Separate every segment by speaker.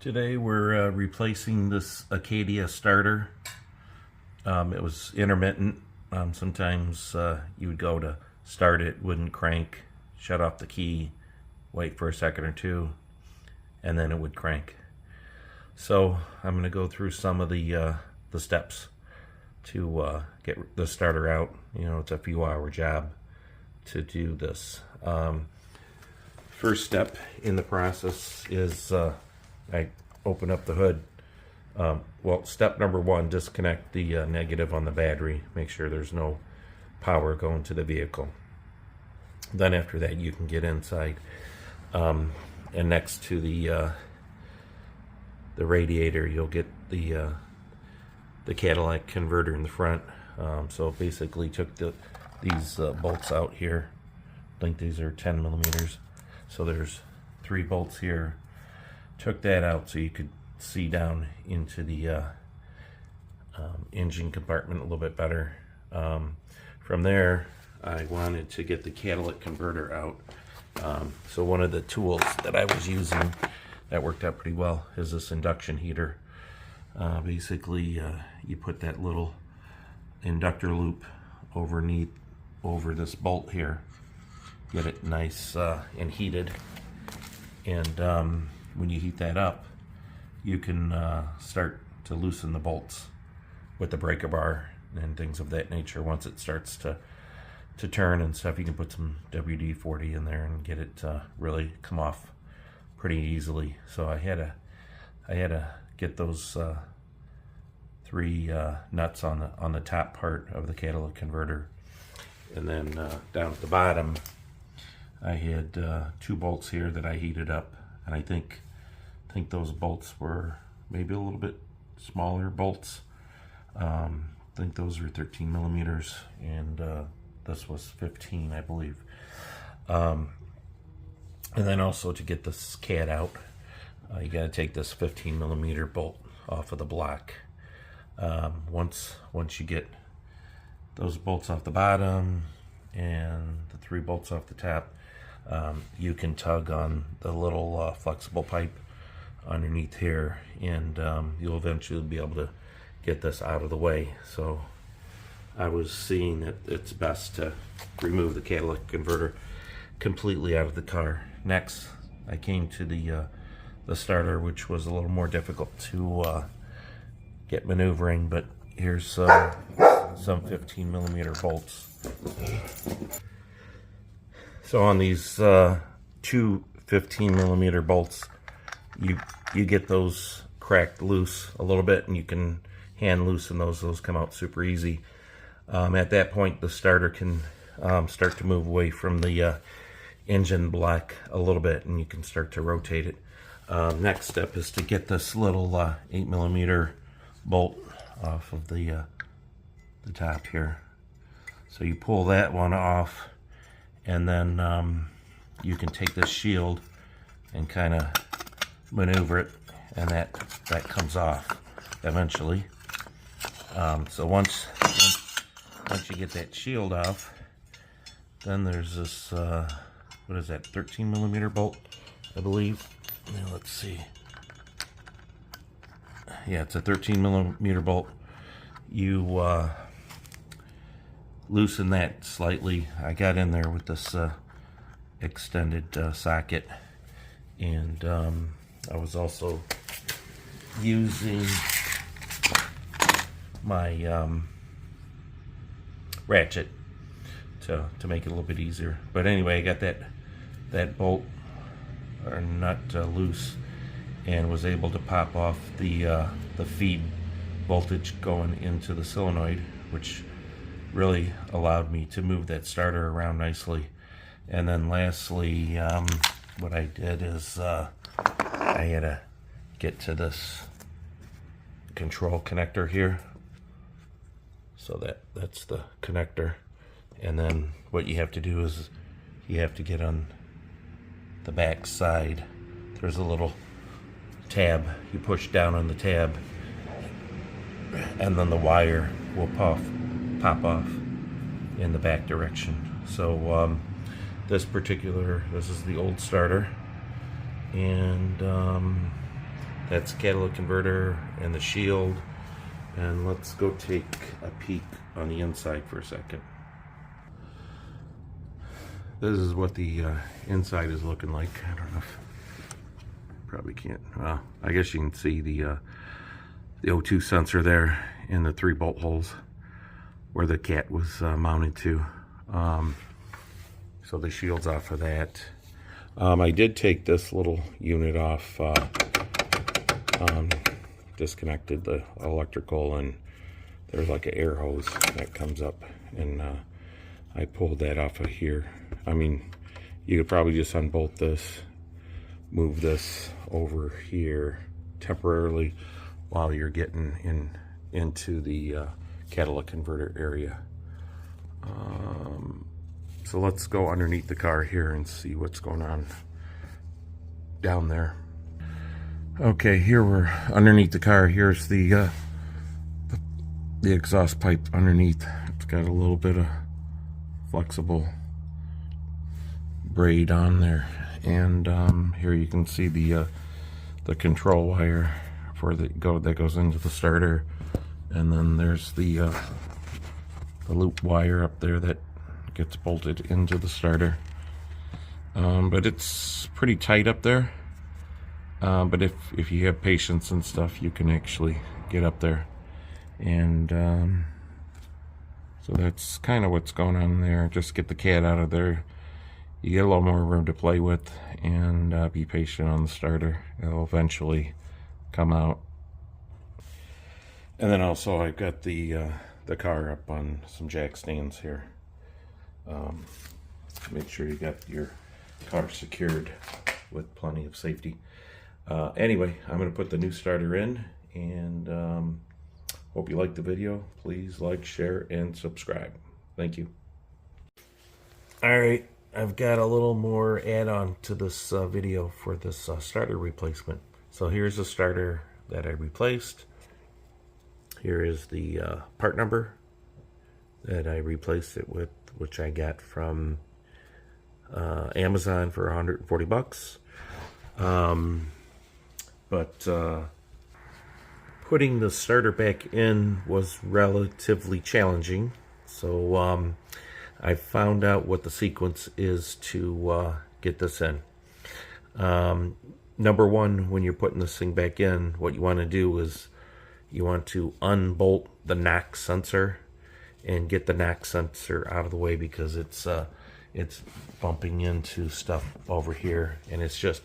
Speaker 1: Today we're replacing this Acadia starter. It was intermittent. Sometimes you would go to start it, wouldn't crank, shut off the key, wait for a second or two, and then it would crank. So I'm going to go through some of the steps to get the starter out. You know, it's a few hour job to do this. First step in the process is I open up the hood. Well, step number one, disconnect the negative on the battery. Make sure there's no power going to the vehicle. Then after that, you can get inside. And next to the radiator, you'll get the catalytic converter in the front. So basically took these bolts out here. I think these are 10 millimeters. So there's 3 bolts here. Took that out so you could see down into the engine compartment a little bit better. From there, I wanted to get the catalytic converter out. So one of the tools that I was using that worked out pretty well is this induction heater. Basically, you put that little inductor loop over this bolt here, get it nice and heated, and when you heat that up, you can start to loosen the bolts with the breaker bar and things of that nature. Once it starts to turn and stuff, you can put some WD-40 in there and get it really come off pretty easily. So I had to get those 3 nuts on the top part of the catalytic converter, and then down at the bottom I had 2 bolts here that I heated up, and I think those bolts were maybe a little bit smaller bolts. I think those were 13 millimeters, and this was 15, I believe. And then also to get this cat out, you got to take this 15 millimeter bolt off of the block. Once you get those bolts off the bottom and the 3 bolts off the top, you can tug on the little flexible pipe underneath here, and you'll eventually be able to get this out of the way. So I was seeing that it's best to remove the catalytic converter completely out of the car. Next, I came to the starter, which was a little more difficult to get maneuvering, but here's some 15 millimeter bolts. So on these 2 15 millimeter bolts, you get those cracked loose a little bit, and you can hand loosen those. Those come out super easy. At that point, the starter can start to move away from the engine block a little bit, and you can start to rotate it. Next step is to get this little 8 millimeter bolt off of the top here. So you pull that one off, and then you can take this shield and kind of maneuver it, and that comes off eventually. So once you get that shield off, then there's this what is that, 13 millimeter bolt, I believe. Now let's see. Yeah, it's a 13 millimeter bolt. You loosen that slightly. I got in there with this extended socket, and I was also using my ratchet to make it a little bit easier. But anyway, I got that bolt or nut loose, and was able to pop off the feed voltage going into the solenoid, which really allowed me to move that starter around nicely. And then lastly, what I did is I had to get to this control connector here. So that's the connector. And then what you have to do is you have to get on the back side. There's a little tab. You push down on the tab, and then the wire will pop off in the back direction. So this is the old starter, and That's the catalytic converter and the shield. And let's go take a peek on the inside for a second. This is what the inside is looking like. I don't know if, probably can't. Well, I guess you can see the O2 sensor there in the 3 bolt holes where the cat was mounted to. So the shield's off of that. I did take this little unit off, disconnected the electrical, and there's like an air hose that comes up, and I pulled that off of here. I mean, you could probably just unbolt this, move this over here temporarily while you're getting into the catalytic converter area. So let's go underneath the car here and see what's going on down there. Okay, here we're underneath the car. Here's the exhaust pipe underneath. It's got a little bit of flexible braid on there, and here you can see the control wire for that goes into the starter, and then there's the loop wire up there that gets bolted into the starter. But it's pretty tight up there. But if you have patience and stuff, you can actually get up there. And so that's kind of what's going on there. Just get the cat out of there. You get a little more room to play with, and be patient on the starter. It'll eventually come out. And then also I've got the car up on some jack stands here. Make sure you got your car secured with plenty of safety. Anyway, I'm going to put the new starter in, and hope you liked the video. Please like, share, and subscribe. Thank you. Alright, I've got a little more add-on to this video for this starter replacement. So here's the starter that I replaced. Here is the part number that I replaced it with, which I got from Amazon for 140 bucks. But putting the starter back in was relatively challenging. So I found out what the sequence is to get this in. Number one, when you're putting this thing back in, what you want to do is you want to unbolt the knock sensor and get the knock sensor out of the way, because it's bumping into stuff over here, and it's just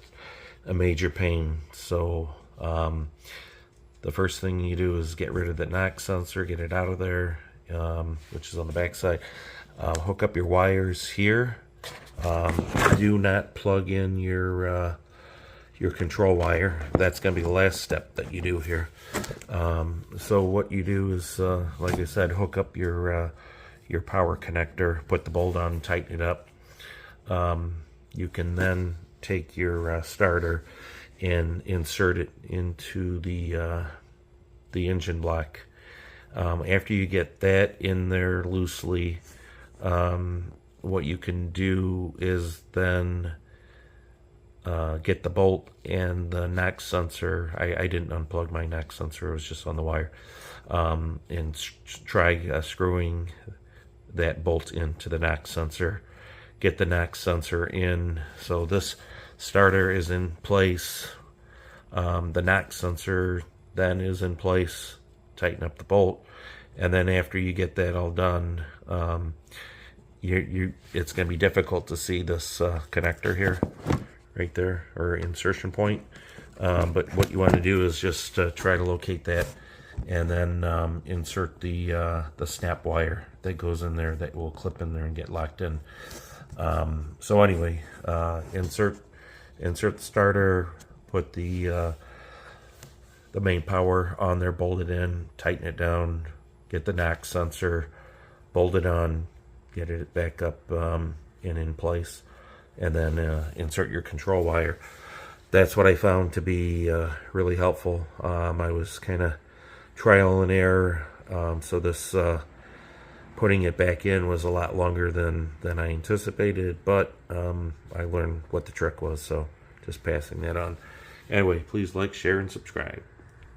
Speaker 1: a major pain. So the first thing you do is get rid of the knock sensor, get it out of there, which is on the back side. Hook up your wires here. Do not plug in your control wire. That's going to be the last step that you do here. So what you do is, like I said, hook up your power connector, put the bolt on, tighten it up. You can then take your starter and insert it into the engine block. After you get that in there loosely, what you can do is then get the bolt and the knock sensor. I didn't unplug my knock sensor, it was just on the wire, and try screwing that bolt into the knock sensor. Get the knock sensor in, so this starter is in place. The knock sensor then is in place. Tighten up the bolt, and then after you get that all done, it's going to be difficult to see this connector here, right there, or insertion point. But what you want to do is just try to locate that, and then insert the snap wire that goes in there, that will clip in there and get locked in. So anyway, insert the starter, put the main power on there, bolt it in, tighten it down, get the knock sensor, bolt it on, get it back up and in place, and then insert your control wire. That's what I found to be really helpful. I was kind of trial and error, so this putting it back in was a lot longer than I anticipated, but I learned what the trick was, so just passing that on. Anyway, please like, share, and subscribe.